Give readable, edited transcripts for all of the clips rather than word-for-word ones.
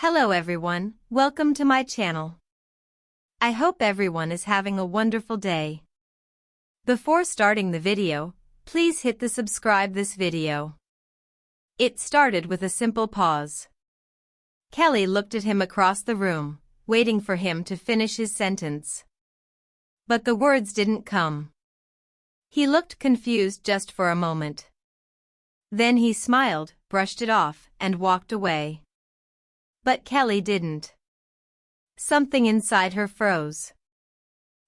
Hello everyone, welcome to my channel. I hope everyone is having a wonderful day. Before starting the video, please hit the subscribe this video. It started with a simple pause. Kelly looked at him across the room, waiting for him to finish his sentence. But the words didn't come. He looked confused just for a moment. Then he smiled, brushed it off, and walked away. But Kelly didn't. Something inside her froze.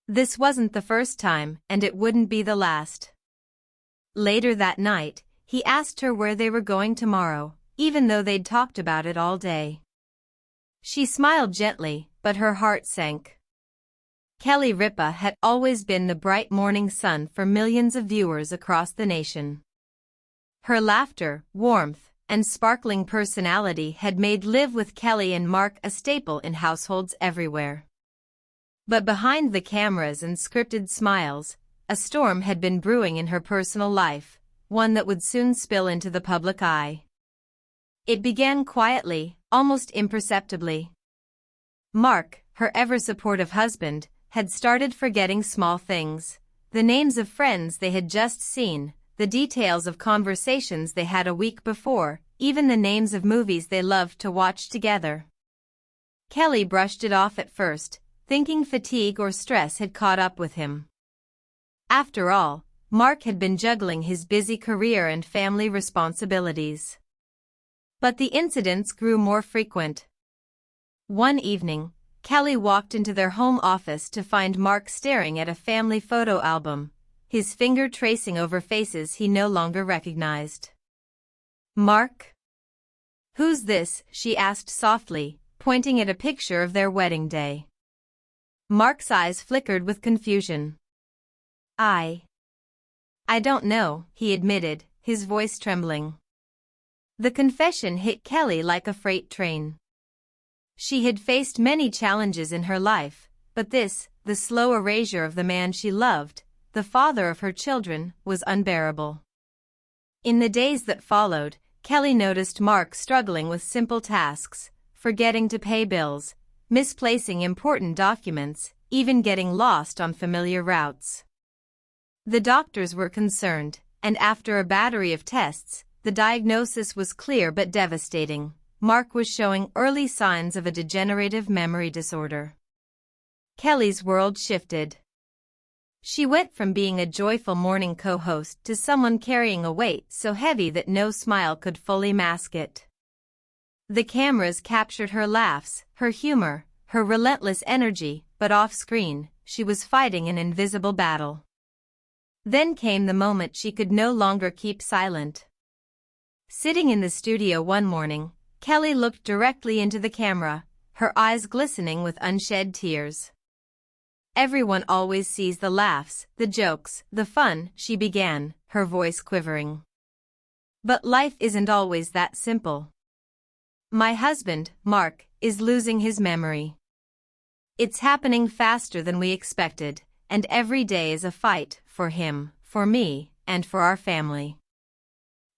This wasn't the first time, and it wouldn't be the last. Later that night, he asked her where they were going tomorrow, even though they'd talked about it all day. She smiled gently, but her heart sank. Kelly Ripa had always been the bright morning sun for millions of viewers across the nation. Her laughter, warmth, and sparkling personality had made Live with Kelly and Mark a staple in households everywhere. But behind the cameras and scripted smiles, a storm had been brewing in her personal life, one that would soon spill into the public eye. It began quietly, almost imperceptibly. Mark, her ever-supportive husband, had started forgetting small things, the names of friends they had just seen, the details of conversations they had a week before, even the names of movies they loved to watch together. Kelly brushed it off at first, thinking fatigue or stress had caught up with him. After all, Mark had been juggling his busy career and family responsibilities. But the incidents grew more frequent. One evening, Kelly walked into their home office to find Mark staring at a family photo album, his finger tracing over faces he no longer recognized. "Mark? Who's this?" she asked softly, pointing at a picture of their wedding day. Mark's eyes flickered with confusion. I don't know," he admitted, his voice trembling. The confession hit Kelly like a freight train. She had faced many challenges in her life, but this, the slow erasure of the man she loved, the father of her children, was unbearable. In the days that followed, Kelly noticed Mark struggling with simple tasks, forgetting to pay bills, misplacing important documents, even getting lost on familiar routes. The doctors were concerned, and after a battery of tests, the diagnosis was clear but devastating. Mark was showing early signs of a degenerative memory disorder. Kelly's world shifted. She went from being a joyful morning co-host to someone carrying a weight so heavy that no smile could fully mask it. The cameras captured her laughs, her humor, her relentless energy, but off-screen, she was fighting an invisible battle. Then came the moment she could no longer keep silent. Sitting in the studio one morning, Kelly looked directly into the camera, her eyes glistening with unshed tears. "Everyone always sees the laughs, the jokes, the fun," she began, her voice quivering. "But life isn't always that simple. My husband, Mark, is losing his memory. It's happening faster than we expected, and every day is a fight, for him, for me, and for our family."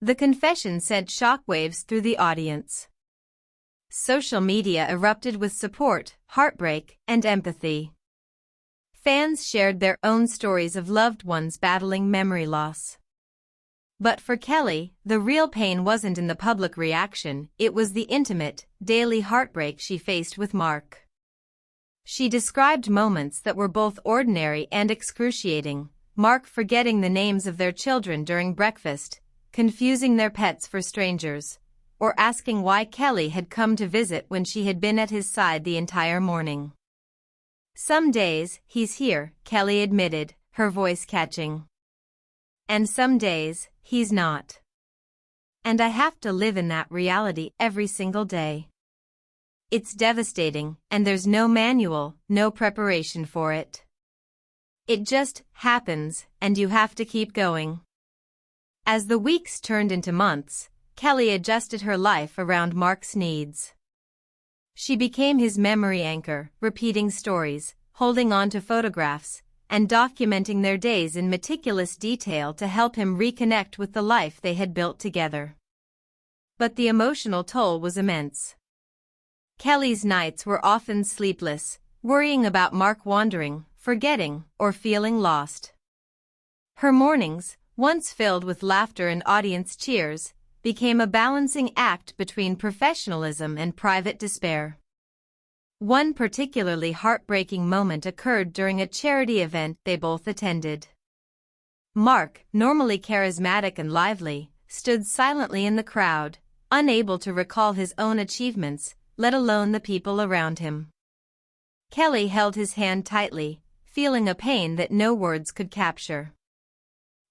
The confession sent shockwaves through the audience. Social media erupted with support, heartbreak, and empathy. Fans shared their own stories of loved ones battling memory loss. But for Kelly, the real pain wasn't in the public reaction, it was the intimate, daily heartbreak she faced with Mark. She described moments that were both ordinary and excruciating, Mark forgetting the names of their children during breakfast, confusing their pets for strangers, or asking why Kelly had come to visit when she had been at his side the entire morning. "Some days, he's here," Kelly admitted, her voice catching. "And some days, he's not. And I have to live in that reality every single day. It's devastating, and there's no manual, no preparation for it. It just happens, and you have to keep going." As the weeks turned into months, Kelly adjusted her life around Mark's needs. She became his memory anchor, repeating stories, holding on to photographs, and documenting their days in meticulous detail to help him reconnect with the life they had built together. But the emotional toll was immense. Kelly's nights were often sleepless, worrying about Mark wandering, forgetting, or feeling lost. Her mornings, once filled with laughter and audience cheers, became a balancing act between professionalism and private despair. One particularly heartbreaking moment occurred during a charity event they both attended. Mark, normally charismatic and lively, stood silently in the crowd, unable to recall his own achievements, let alone the people around him. Kelly held his hand tightly, feeling a pain that no words could capture.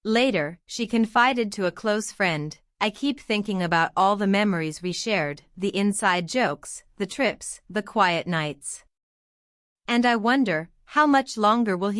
Later, she confided to a close friend, "I keep thinking about all the memories we shared, the inside jokes, the trips, the quiet nights. And I wonder, how much longer will he